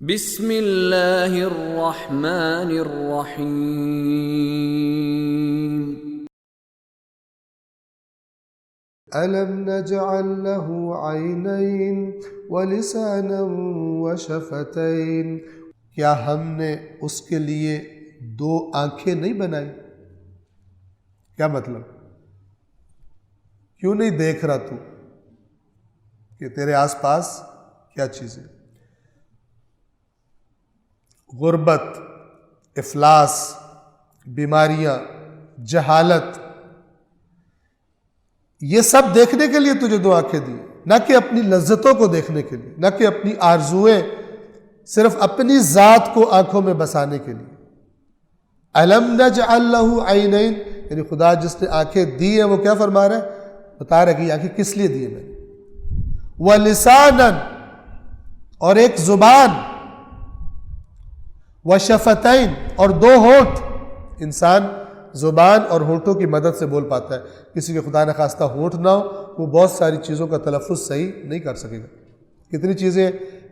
بسم اللہ الرحمن الرحیم أَلَمْ نَجْعَلْ لَهُ عَيْنَيْن وَلِسَانًا وَشَفَتَيْن، کیا ہم نے اس کے لیے دو آنکھیں نہیں بنائی؟ کیا مطلب؟ کیوں نہیں دیکھ رہا تو کہ تیرے آس پاس کیا چیزیں؟ غربت، افلاس، بیماریاں، جہالت، یہ سب دیکھنے کے لیے تجھے دو آنکھیں دی، نہ کہ اپنی لذتوں کو دیکھنے کے لیے، نہ کہ اپنی آرزوئیں صرف اپنی ذات کو آنکھوں میں بسانے کے لیے۔ أَلَمْ نَجْعَلْ لَهُ عَيْنَيْن، یعنی خدا جس نے آنکھیں دی ہیں وہ کیا فرما رہا ہے؟ بتا رہا ہے کہ یہ آنکھیں کس لیے دی ہیں میں نے۔ وَلِسَانًا، اور ایک زبان، وَشَفَتَيْن، اور دو ہونٹ۔ انسان زبان اور ہونٹوں کی مدد سے بول پاتا ہے، کسی کے خدا نخواستہ ہونٹ نہ ہو وہ بہت ساری چیزوں کا تلفظ صحیح نہیں کر سکے گا۔ کتنی چیزیں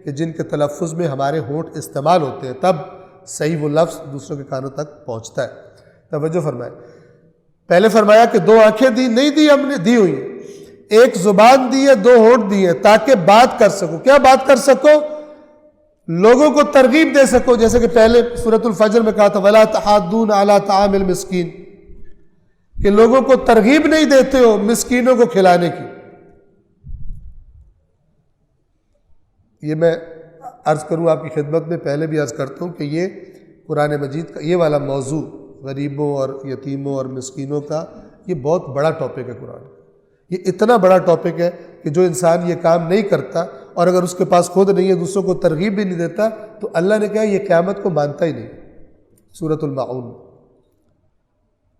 کہ جن کے تلفظ میں ہمارے ہونٹ استعمال ہوتے ہیں تب صحیح وہ لفظ دوسروں کے کانوں تک پہنچتا ہے۔ توجہ فرمائے، پہلے فرمایا کہ دو آنکھیں دی، نہیں دی ہم نے، دی ہوئی ہیں۔ ایک زبان دی ہے، دو ہونٹ دی ہے تاکہ بات کر سکو۔ کیا بات کر سکو؟ لوگوں کو ترغیب دے سکو، جیسے کہ پہلے سورۃ الفجر میں کہا تھا وَلَا تَحَاضُّونَ عَلَىٰ طَعَامِ الْمِسْكِينِ، کہ لوگوں کو ترغیب نہیں دیتے ہو مسکینوں کو کھلانے کی۔ یہ میں عرض کروں آپ کی خدمت میں، پہلے بھی عرض کرتا ہوں کہ یہ قرآن مجید کا یہ والا موضوع غریبوں اور یتیموں اور مسکینوں کا یہ بہت بڑا ٹاپک ہے قرآن کا۔ یہ اتنا بڑا ٹاپک ہے کہ جو انسان یہ کام نہیں کرتا اور اگر اس کے پاس خود نہیں ہے دوسروں کو ترغیب بھی نہیں دیتا تو اللہ نے کہا یہ قیامت کو مانتا ہی نہیں۔ سورۃ الماعون،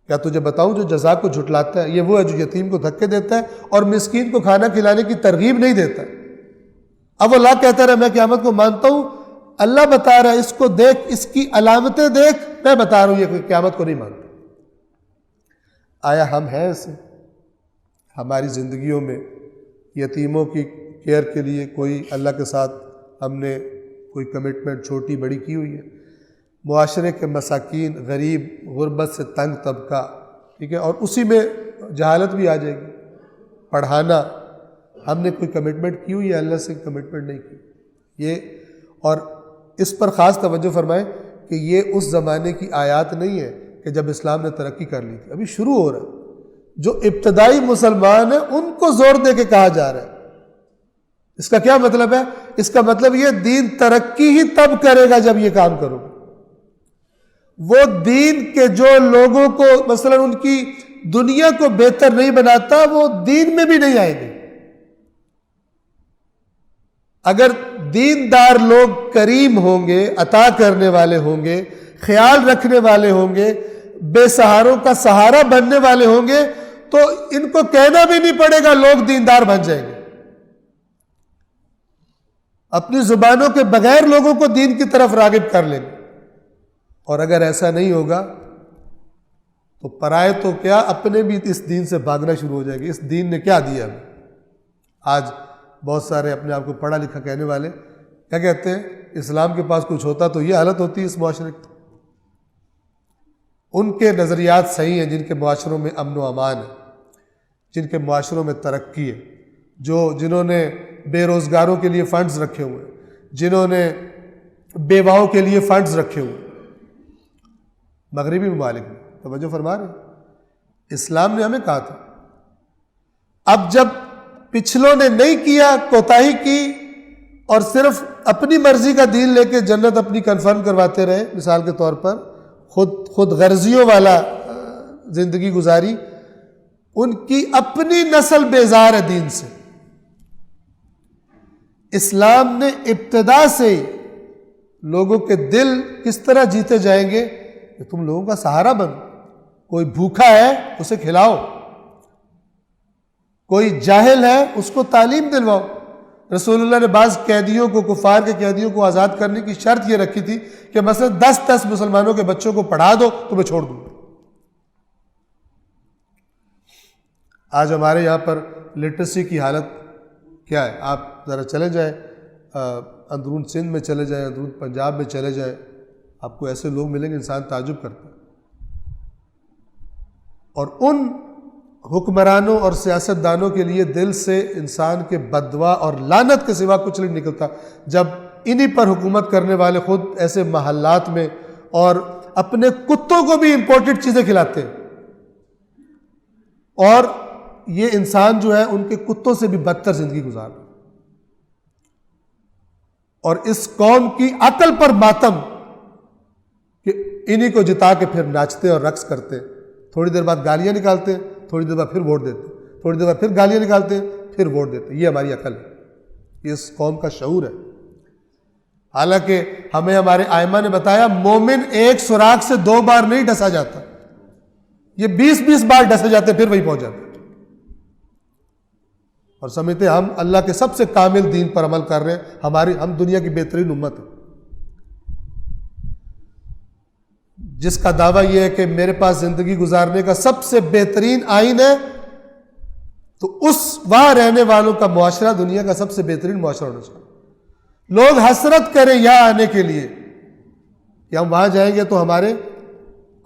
کیا تجھے بتاؤں جو جزا کو جھٹلاتا ہے یہ وہ ہے جو یتیم کو دھکے دیتا ہے اور مسکین کو کھانا کھلانے کی ترغیب نہیں دیتا۔ اب اللہ کہتا رہا میں قیامت کو مانتا ہوں، اللہ بتا رہا ہے اس کو دیکھ، اس کی علامتیں دیکھ، میں بتا رہا ہوں یہ قیامت کو نہیں مانتا۔ آیا ہم ہیں ایسے؟ ہماری زندگیوں میں یتیموں کی کیئر کے لیے کوئی اللہ کے ساتھ ہم نے کوئی کمٹمنٹ چھوٹی بڑی کی ہوئی ہے؟ معاشرے کے مساکین، غریب، غربت سے تنگ طبقہ، ٹھیک ہے، اور اسی میں جہالت بھی آ جائے گی، پڑھانا، ہم نے کوئی کمٹمنٹ کی ہوئی ہے؟ اللہ سے کمٹمنٹ نہیں کی یہ۔ اور اس پر خاص توجہ فرمائیں کہ یہ اس زمانے کی آیات نہیں ہے کہ جب اسلام نے ترقی کر لی تھی، ابھی شروع ہو رہا ہے۔ جو ابتدائی مسلمان ہیں ان کو زور دے کے کہا جا رہا ہے۔ اس کا کیا مطلب ہے؟ اس کا مطلب یہ دین ترقی ہی تب کرے گا جب یہ کام کرو گے۔ وہ دین کے جو لوگوں کو مثلا ان کی دنیا کو بہتر نہیں بناتا وہ دین میں بھی نہیں آئیں گے۔ اگر دیندار لوگ کریم ہوں گے، عطا کرنے والے ہوں گے، خیال رکھنے والے ہوں گے، بے سہاروں کا سہارا بننے والے ہوں گے تو ان کو کہنا بھی نہیں پڑے گا، لوگ دیندار بن جائیں گے۔ اپنی زبانوں کے بغیر لوگوں کو دین کی طرف راغب کر لیں گے۔ اور اگر ایسا نہیں ہوگا تو پرائے تو کیا اپنے بھی اس دین سے بھاگنا شروع ہو جائے گی۔ اس دین نے کیا دیا ہمیں؟ آج بہت سارے اپنے آپ کو پڑھا لکھا کہنے والے کیا کہتے ہیں؟ اسلام کے پاس کچھ ہوتا تو یہ حالت ہوتی ہے اس معاشرے کی۔ ان کے نظریات صحیح ہیں جن کے معاشروں میں امن و امان ہے، جن کے معاشروں میں ترقی ہے، جنہوں نے بے روزگاروں کے لیے فنڈز رکھے ہوئے، جنہوں نے بیواؤں کے لیے فنڈز رکھے ہوئے۔ مغربی ممالک میں توجہ فرما رہے ہیں، اسلام نے ہمیں کہا تھا۔ اب جب پچھلوں نے نہیں کیا، کوتاہی کی اور صرف اپنی مرضی کا دین لے کے جنت اپنی کنفرم کرواتے رہے، مثال کے طور پر خود غرضیوں والا زندگی گزاری، ان کی اپنی نسل بیزار ہے دین سے۔ اسلام نے ابتدا سے ہی لوگوں کے دل کس طرح جیتے جائیں گے کہ تم لوگوں کا سہارا بنو، کوئی بھوکا ہے اسے کھلاؤ، کوئی جاہل ہے اس کو تعلیم دلواؤ۔ رسول اللہ نے بعض قیدیوں کو، کفار کے قیدیوں کو آزاد کرنے کی شرط یہ رکھی تھی کہ مثلا 10 مسلمانوں کے بچوں کو پڑھا دو تو میں چھوڑ دوں گا۔ آج ہمارے یہاں پر لٹریسی کی حالت کیا ہے؟ آپ ذرا چلے جائیں اندرون سندھ میں چلے جائیں، اندرون پنجاب میں چلے جائیں، آپ کو ایسے لوگ ملیں گے انسان تعجب کرتا ہے۔ اور ان حکمرانوں اور سیاستدانوں کے لیے دل سے انسان کے بددعا اور لعنت کے سوا کچھ نہیں نکلتا جب انہی پر حکومت کرنے والے خود ایسے محلات میں اور اپنے کتوں کو بھی امپورٹڈ چیزیں کھلاتے ہیں، اور یہ انسان جو ہے ان کے کتوں سے بھی بدتر زندگی گزار رہا ہے۔ اور اس قوم کی عقل پر ماتم کہ انہی کو جتا کے پھر ناچتے اور رقص کرتے، تھوڑی دیر بعد گالیاں نکالتے، تھوڑی دیر بعد پھر ووٹ دیتے، تھوڑی دیر بعد پھر گالیاں نکالتے، پھر ووٹ دیتے۔ یہ ہماری عقل ہے، یہ اس قوم کا شعور ہے۔ حالانکہ ہمیں ہمارے ائمہ نے بتایا مومن ایک سوراخ سے 2 بار نہیں ڈسا جاتا، یہ 20 بار ڈسے جاتے پھر وہی پہنچ جاتے، اور سمجھتے ہم اللہ کے سب سے کامل دین پر عمل کر رہے ہیں، ہم دنیا کی بہترین امت ہے، جس کا دعویٰ یہ ہے کہ میرے پاس زندگی گزارنے کا سب سے بہترین آئین ہے، تو اس وہاں رہنے والوں کا معاشرہ دنیا کا سب سے بہترین معاشرہ ہونا چاہیے۔ لوگ حسرت کریں یہاں آنے کے لیے کہ ہم وہاں جائیں گے تو ہمارے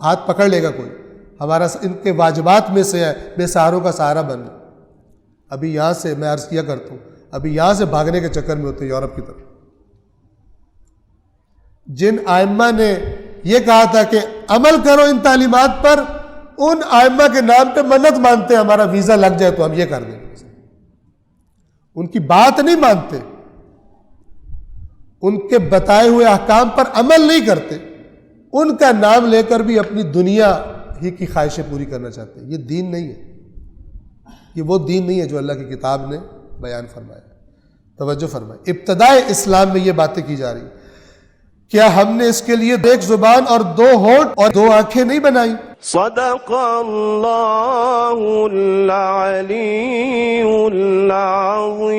ہاتھ پکڑ لے گا کوئی، ہمارا ان کے واجبات میں سے ہے بے سہاروں کا سہارا بننا۔ ابھی یہاں سے میں عرض کیا کرتا ہوں، ابھی یہاں سے بھاگنے کے چکر میں ہوتے ہیں یورپ کی طرف۔ جن ائمہ نے یہ کہا تھا کہ عمل کرو ان تعلیمات پر، ان ائمہ کے نام پہ منت مانتے ہیں ہمارا ویزا لگ جائے تو ہم یہ کر دیں گے، ان کی بات نہیں مانتے، ان کے بتائے ہوئے احکام پر عمل نہیں کرتے، ان کا نام لے کر بھی اپنی دنیا ہی کی خواہشیں پوری کرنا چاہتے ہیں۔ یہ دین نہیں ہے، یہ وہ دین نہیں ہے جو اللہ کی کتاب نے بیان فرمایا۔ توجہ فرمائے، ابتدائے اسلام میں یہ باتیں کی جا رہی، کیا ہم نے اس کے لیے ایک زبان اور 2 ہونٹ اور 2 آنکھیں نہیں بنائی؟ صدق اللہ العلی العظیم۔